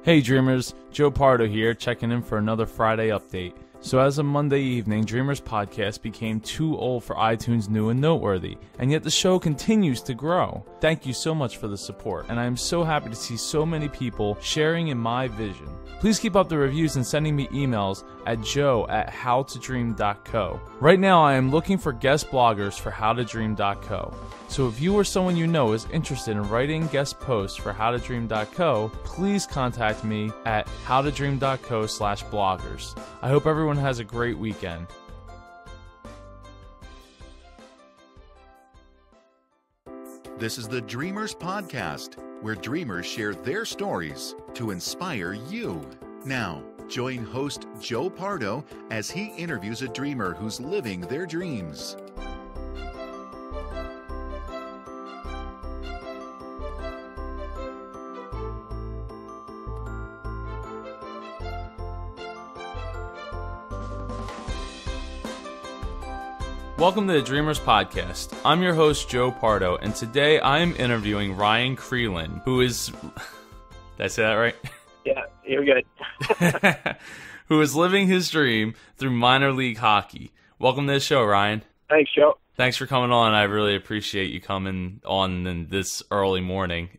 Hey Dreamers, Joe Pardo here, checking in for another Friday update. So as of Monday evening, Dreamers Podcast became too old for iTunes New and Noteworthy, and yet the show continues to grow. Thank you so much for the support, and I am so happy to see so many people sharing in my vision. Please keep up the reviews and sending me emails at joe@howtodream.co. Right now I am looking for guest bloggers for howtodream.co. So if you or someone you know is interested in writing guest posts for howtodream.co, please contact me at howtodream.co/bloggers. I hope everyone has a great weekend. This is the Dreamers Podcast, where dreamers share their stories to inspire you. Now, join host Joe Pardo as he interviews a dreamer who's living their dreams. Welcome to the Dreamers Podcast. I'm your host, Joe Pardo, and today I am interviewing Ryan Crelin, who is... Did I say that right? Yeah, you're good. Who is living his dream through minor league hockey. Welcome to the show, Ryan. Thanks, Joe. Thanks for coming on. I really appreciate you coming on in this early morning.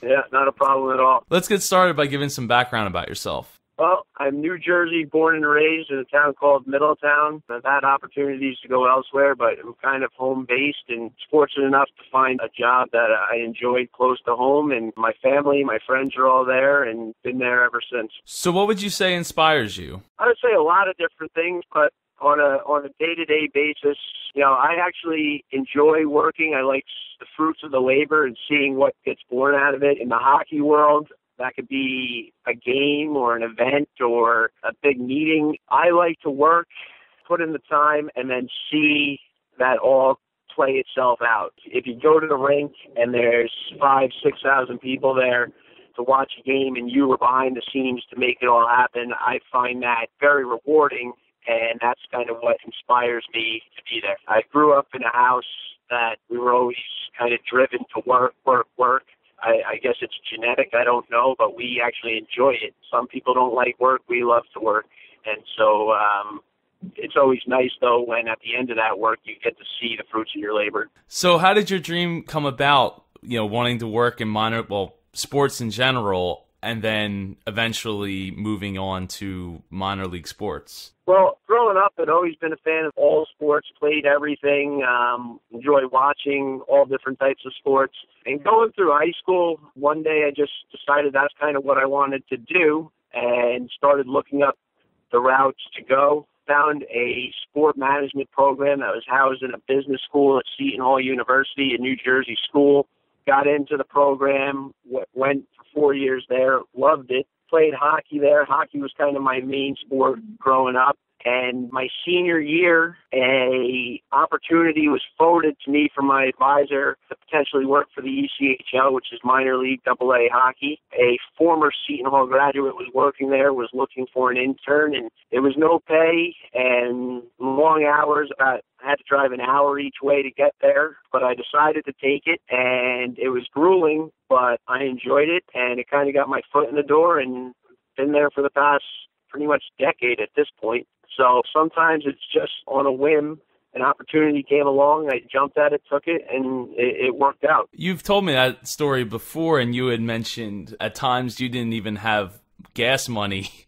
Yeah, not a problem at all. Let's get started by giving some background about yourself. Well, I'm New Jersey born and raised in a town called Middletown. I've had opportunities to go elsewhere, but I'm kind of home-based and fortunate enough to find a job that I enjoyed close to home, and my family, my friends are all there and been there ever since. So what would you say inspires you? I would say a lot of different things, but on a day-to-day basis, I actually enjoy working. I like the fruits of the labor and seeing what gets born out of it. In the hockey world, that could be a game or an event or a big meeting. I like to work, put in the time, and then see that all play itself out. If you go to the rink and there's 5,000-6,000 people there to watch a game and you were behind the scenes to make it all happen, I find that very rewarding, and that's kind of what inspires me to be there. I grew up in a house that we were always kind of driven to work. I guess it's genetic, I don't know, but we actually enjoy it. Some people don't like work, we love to work. And so it's always nice, though, when at the end of that work you get to see the fruits of your labor. So how did your dream come about, wanting to work in sports in general, and then eventually moving on to minor league sports? Well, growing up, I'd always been a fan of all sports, played everything, enjoy watching all different types of sports. And going through high school, one day I just decided that's kind of what I wanted to do and started looking up the routes to go. Found a sport management program that was housed in a business school at Seton Hall University, a New Jersey school. Got into the program, went for 4 years there, loved it. Played hockey there. Hockey was kind of my main sport growing up. And my senior year, a opportunity was forwarded to me from my advisor to potentially work for the ECHL, which is minor league AA hockey. A former Seton Hall graduate was working there, was looking for an intern, and it was no pay and long hours. I had to drive an hour each way to get there, but I decided to take it, and it was grueling, but I enjoyed it, and it kind of got my foot in the door, and been there for the past pretty much decade at this point. So sometimes it's just on a whim. An opportunity came along, I jumped at it, took it, and it worked out. You've told me that story before, and you had mentioned at times you didn't even have gas money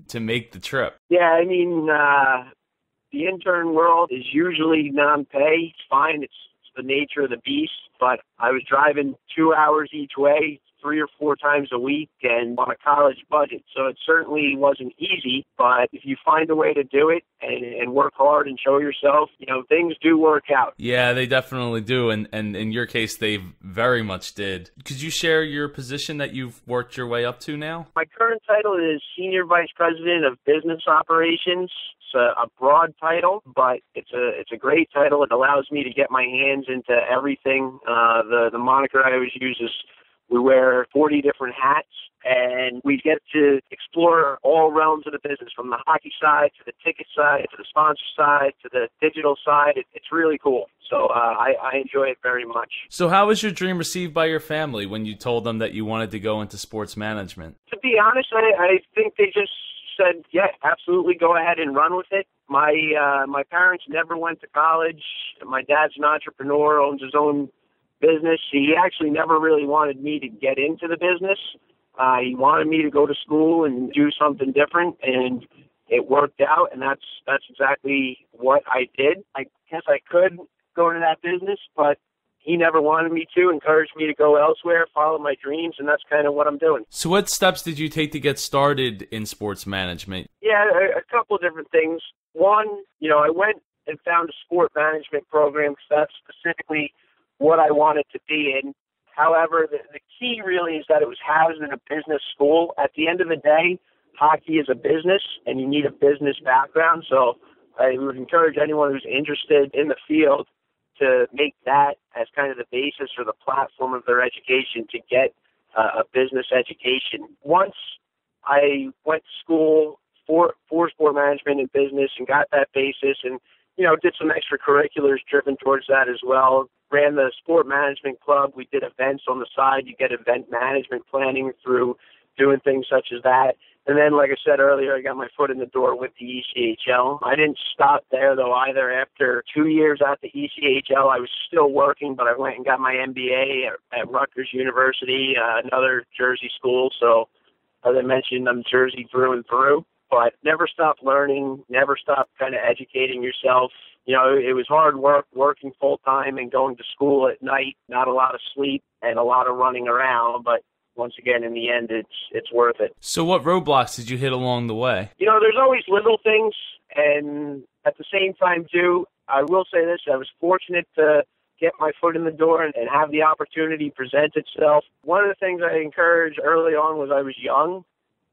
to make the trip. Yeah, I mean, the intern world is usually non-pay. It's fine. It's the nature of the beast. But I was driving 2 hours each way, 3 or 4 times a week, and on a college budget. So it certainly wasn't easy, but if you find a way to do it and work hard and show yourself, things do work out. Yeah, they definitely do, and in your case, they very much did. Could you share your position that you've worked your way up to now? My current title is Senior Vice President of Business Operations. It's a broad title, but it's a great title. It allows me to get my hands into everything. The moniker I always use is We wear 40 different hats, and we get to explore all realms of the business, from the hockey side to the ticket side to the sponsor side to the digital side. It's really cool. So I enjoy it very much. So how was your dream received by your family when you told them that you wanted to go into sports management? To be honest, I think they just said, yeah, absolutely, go ahead and run with it. My parents never went to college. My dad's an entrepreneur, owns his own business. He actually never really wanted me to get into the business. He wanted me to go to school and do something different, and it worked out, and that's exactly what I did. I guess I could go into that business, but he never wanted me to, encouraged me to go elsewhere, follow my dreams, and that's kind of what I'm doing. So what steps did you take to get started in sports management? Yeah, a couple of different things. One, I went and found a sport management program because that's specifically what I wanted to be in. However, the key really is that it was housed in a business school. At the end of the day, hockey is a business, and you need a business background. So I would encourage anyone who's interested in the field to make that as kind of the basis or the platform of their education to get a business education. Once I went to school for sport management and business and got that basis and, did some extracurriculars driven towards that as well. Ran the sport management club. We did events on the side. You get event management planning through doing things such as that. And then, like I said earlier, I got my foot in the door with the ECHL. I didn't stop there, though, either. After 2 years at the ECHL, I was still working, but I went and got my MBA at Rutgers University, another Jersey school. So, as I mentioned, I'm Jersey through and through. But never stop learning, never stop kind of educating yourself. It was hard work, working full-time and going to school at night, not a lot of sleep and a lot of running around, but once again, in the end, it's worth it. So what roadblocks did you hit along the way? There's always little things, and at the same time, too, I will say this, I was fortunate to get my foot in the door and have the opportunity present itself. One of the things I encouraged early on was I was young,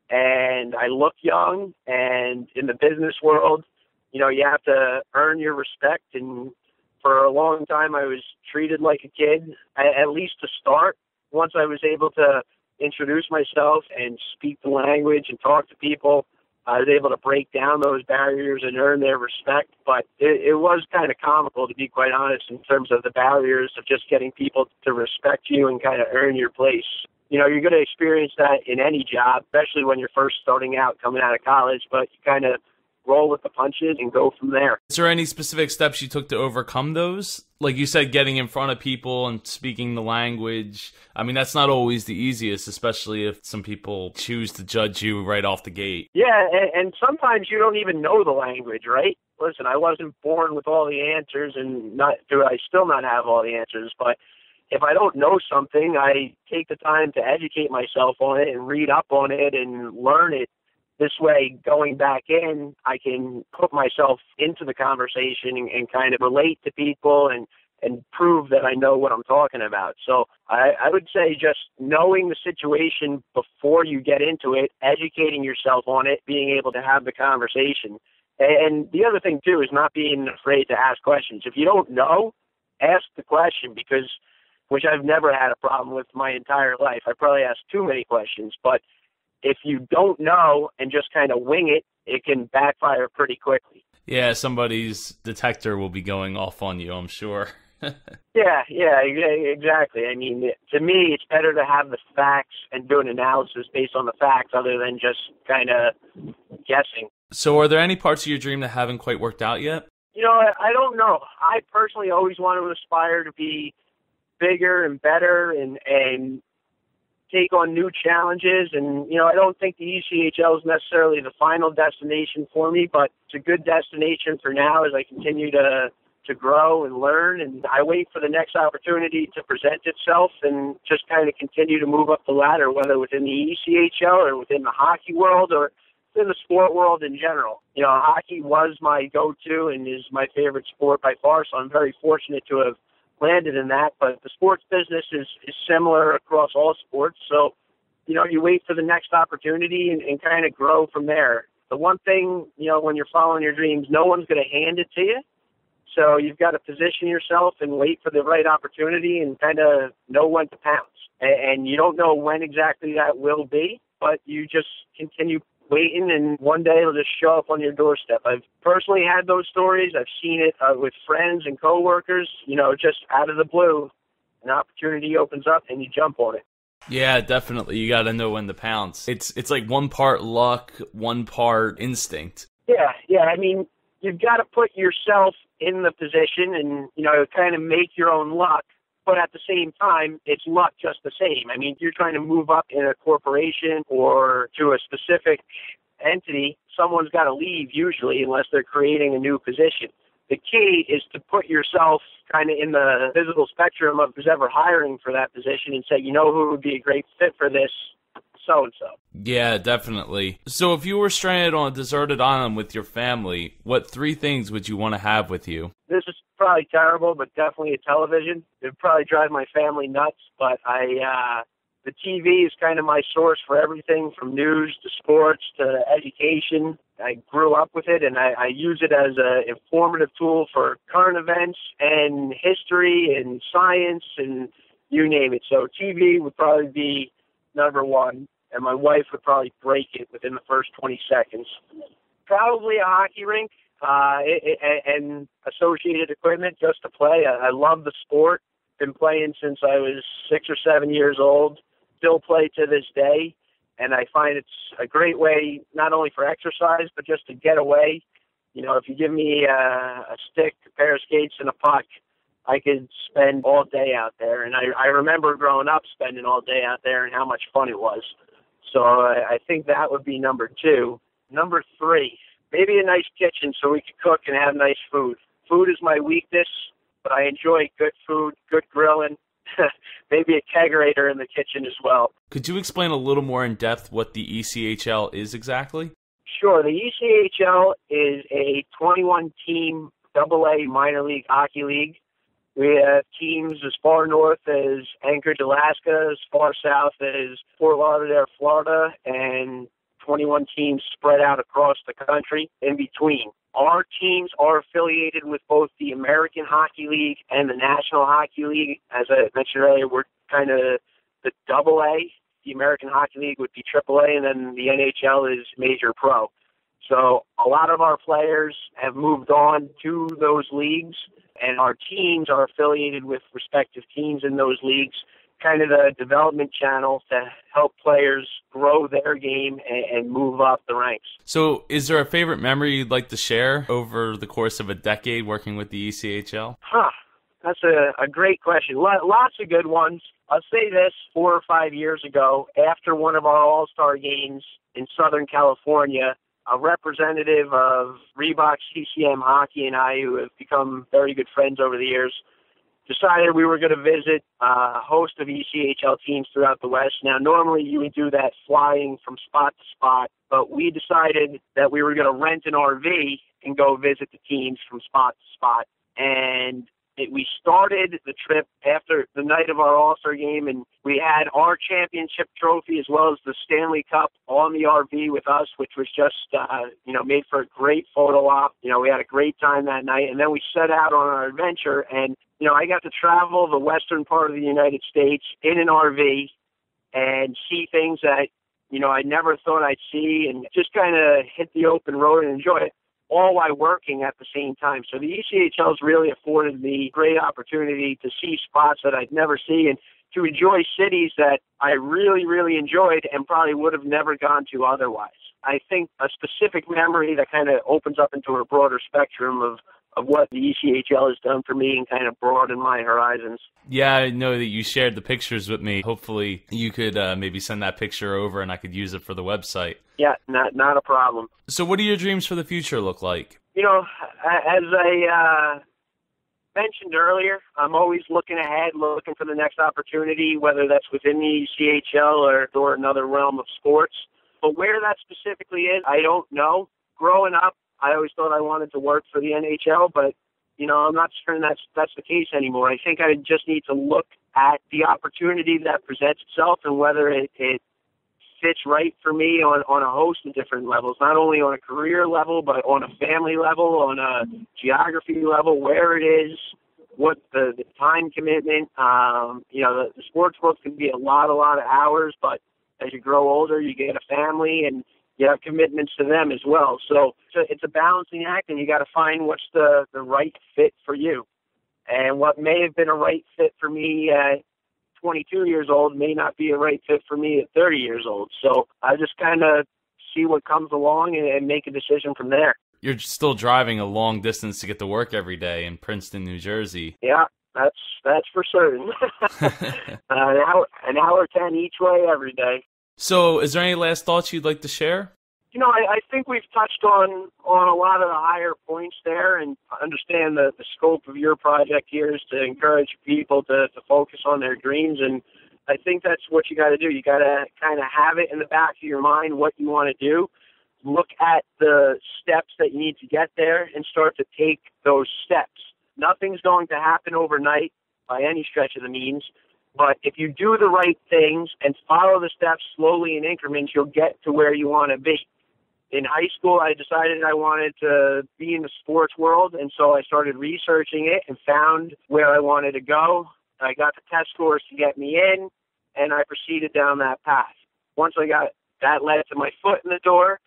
and I look young, and in the business world, you have to earn your respect, and for a long time I was treated like a kid, at least to start. Once I was able to introduce myself and speak the language and talk to people, I was able to break down those barriers and earn their respect. But it was kind of comical, to be quite honest, in terms of the barriers of just getting people to respect you and kind of earn your place. You're going to experience that in any job, especially when you're first starting out, coming out of college, but you kind of roll with the punches and go from there. Is there any specific steps you took to overcome those? Like you said, getting in front of people and speaking the language. I mean, that's not always the easiest, especially if some people choose to judge you right off the gate. Yeah, and sometimes you don't even know the language, right? Listen, I wasn't born with all the answers, and I still not have all the answers, but if I don't know something, I take the time to educate myself on it and read up on it and learn it. This way, going back in, I can put myself into the conversation and kind of relate to people and prove that I know what I'm talking about. So I would say just knowing the situation before you get into it, educating yourself on it, being able to have the conversation. And the other thing, too, is not being afraid to ask questions. If you don't know, ask the question, which I've never had a problem with my entire life. I probably ask too many questions, but if you don't know and just kind of wing it, it can backfire pretty quickly. Yeah, somebody's detector will be going off on you, I'm sure. Yeah, exactly. I mean, to me, it's better to have the facts and do an analysis based on the facts other than just kind of guessing. So are there any parts of your dream that haven't quite worked out yet? I don't know. I personally always want to aspire to be bigger and better and take on new challenges. And, I don't think the ECHL is necessarily the final destination for me, but it's a good destination for now as I continue to grow and learn. And I wait for the next opportunity to present itself and just kind of continue to move up the ladder, whether within the ECHL or within the hockey world or in the sport world in general. Hockey was my go-to and is my favorite sport by far, so I'm very fortunate to have landed in that, but the sports business is similar across all sports. So, you wait for the next opportunity and kind of grow from there. The one thing, when you're following your dreams, no one's going to hand it to you. So you've got to position yourself and wait for the right opportunity and kind of know when to pounce. And you don't know when exactly that will be, but you just continue waiting, and one day it'll just show up on your doorstep. I've personally had those stories. I've seen it with friends and coworkers, just out of the blue. An opportunity opens up and you jump on it. Yeah, definitely. You got to know when to pounce. It's like one part luck, one part instinct. Yeah. I mean, you've got to put yourself in the position and, kind of make your own luck. But at the same time, it's luck just the same. I mean, you're trying to move up in a corporation or to a specific entity, someone's got to leave usually unless they're creating a new position. The key is to put yourself kind of in the visible spectrum of who's ever hiring for that position and say, who would be a great fit for this? So-and-so. Yeah, definitely. So if you were stranded on a deserted island with your family, what 3 things would you want to have with you? This is probably terrible, but definitely a television. It would probably drive my family nuts, but the TV is kind of my source for everything from news to sports to education. I grew up with it, and I use it as an informative tool for current events and history and science and you name it. So TV would probably be number 1, and my wife would probably break it within the first 20 seconds. Probably a hockey rink and associated equipment just to play. I love the sport. Been playing since I was 6 or 7 years old. Still play to this day, and I find it's a great way not only for exercise but just to get away. If you give me a stick, a pair of skates, and a puck, I could spend all day out there. And I remember growing up spending all day out there and how much fun it was. So I think that would be number 2. Number 3, maybe a nice kitchen so we could cook and have nice food. Food is my weakness, but I enjoy good food, good grilling. Maybe a kegerator in the kitchen as well. Could you explain a little more in depth what the ECHL is exactly? Sure. The ECHL is a 21-team AA minor league hockey league. We have teams as far north as Anchorage, Alaska, as far south as Fort Lauderdale, Florida, and 21 teams spread out across the country in between. Our teams are affiliated with both the American Hockey League and the National Hockey League. As I mentioned earlier, we're kind of the AA. The American Hockey League would be AAA, and then the NHL is Major Pro. So a lot of our players have moved on to those leagues, and our teams are affiliated with respective teams in those leagues, kind of the development channel to help players grow their game and move up the ranks. So is there a favorite memory you'd like to share over the course of a decade working with the ECHL? That's a great question. Lots of good ones. I'll say this, 4 or 5 years ago, after one of our All-Star games in Southern California, a representative of Reebok CCM Hockey and I, who have become very good friends over the years, decided we were going to visit a host of ECHL teams throughout the West. Now, normally you would do that flying from spot to spot, but we decided that we were going to rent an RV and go visit the teams from spot to spot. And we started the trip after the night of our All-Star game, and we had our championship trophy as well as the Stanley Cup on the RV with us, which was just, made for a great photo op. We had a great time that night, and then we set out on our adventure, and, I got to travel the western part of the United States in an RV and see things that, I never thought I'd see, and just kind of hit the open road and enjoy it, all while working at the same time. So the ECHL has really afforded me great opportunity to see spots that I'd never see and to enjoy cities that I really, really enjoyed and probably would have never gone to otherwise. I think a specific memory that kind of opens up into a broader spectrum of what the ECHL has done for me and kind of broadened my horizons. Yeah, I know that you shared the pictures with me. Hopefully you could maybe send that picture over and I could use it for the website. Yeah, not a problem. So what do your dreams for the future look like? As I mentioned earlier, I'm always looking ahead, looking for the next opportunity, whether that's within the ECHL or another realm of sports. But where that specifically is, I don't know. Growing up, I always thought I wanted to work for the NHL, but, I'm not sure that's the case anymore. I think I just need to look at the opportunity that presents itself and whether it fits right for me on a host of different levels, not only on a career level, but on a family level, on a geography level, where it is, what the time commitment. The sports world can be a lot of hours, but as you grow older, you get a family and you have commitments to them as well. So it's a balancing act, and you got to find what's the right fit for you. And what may have been a right fit for me at 22 years old may not be a right fit for me at 30 years old. So I just kind of see what comes along and make a decision from there. You're still driving a long distance to get to work every day in Princeton, New Jersey. Yeah, that's for certain. An hour 10 each way every day. So is there any last thoughts you'd like to share? I think we've touched on a lot of the higher points there, and understand the scope of your project here is to encourage people to focus on their dreams. And I think that's what you got to do. You got to kind of have it in the back of your mind what you want to do. Look at the steps that you need to get there and start to take those steps. Nothing's going to happen overnight by any stretch of the means, but if you do the right things and follow the steps slowly in increments, you'll get to where you want to be. In high school, I decided I wanted to be in the sports world, and so I started researching it and found where I wanted to go. I got the test scores to get me in, and I proceeded down that path. Once I got that, led to my foot in the door.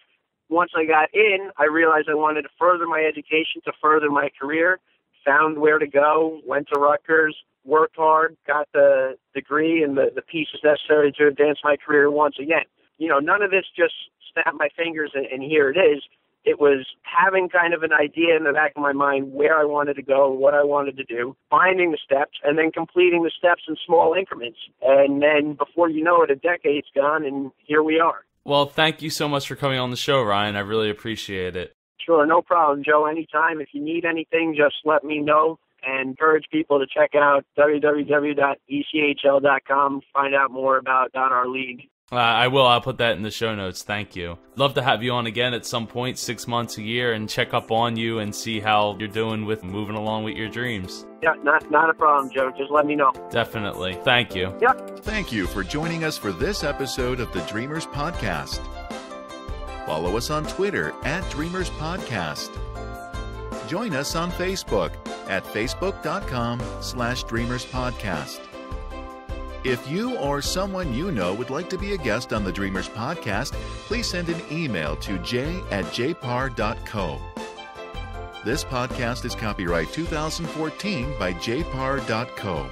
Once I got in, I realized I wanted to further my education, to further my career, found where to go, went to Rutgers, worked hard, got the degree and the pieces necessary to advance my career once again. None of this just snap my fingers and here it is. It was having kind of an idea in the back of my mind where I wanted to go, what I wanted to do, finding the steps, and then completing the steps in small increments. And then before you know it, a decade's gone, and here we are. Well, thank you so much for coming on the show, Ryan. I really appreciate it. Sure, no problem, Joe. Anytime. If you need anything, just let me know. And encourage people to check out www.echl.com, find out more about our league. I will. I'll put that in the show notes. Thank you. Love to have you on again at some point, 6 months, a year, and check up on you and see how you're doing with moving along with your dreams. Yeah, not a problem, Joe. Just let me know. Definitely. Thank you. Yep. Thank you for joining us for this episode of the Dreamers Podcast. Follow us on Twitter at Dreamers Podcast. Join us on Facebook at facebook.com/Dreamers Podcast. If you or someone you know would like to be a guest on the Dreamers Podcast, please send an email to j@jpar.co. This podcast is copyright 2014 by jpar.co.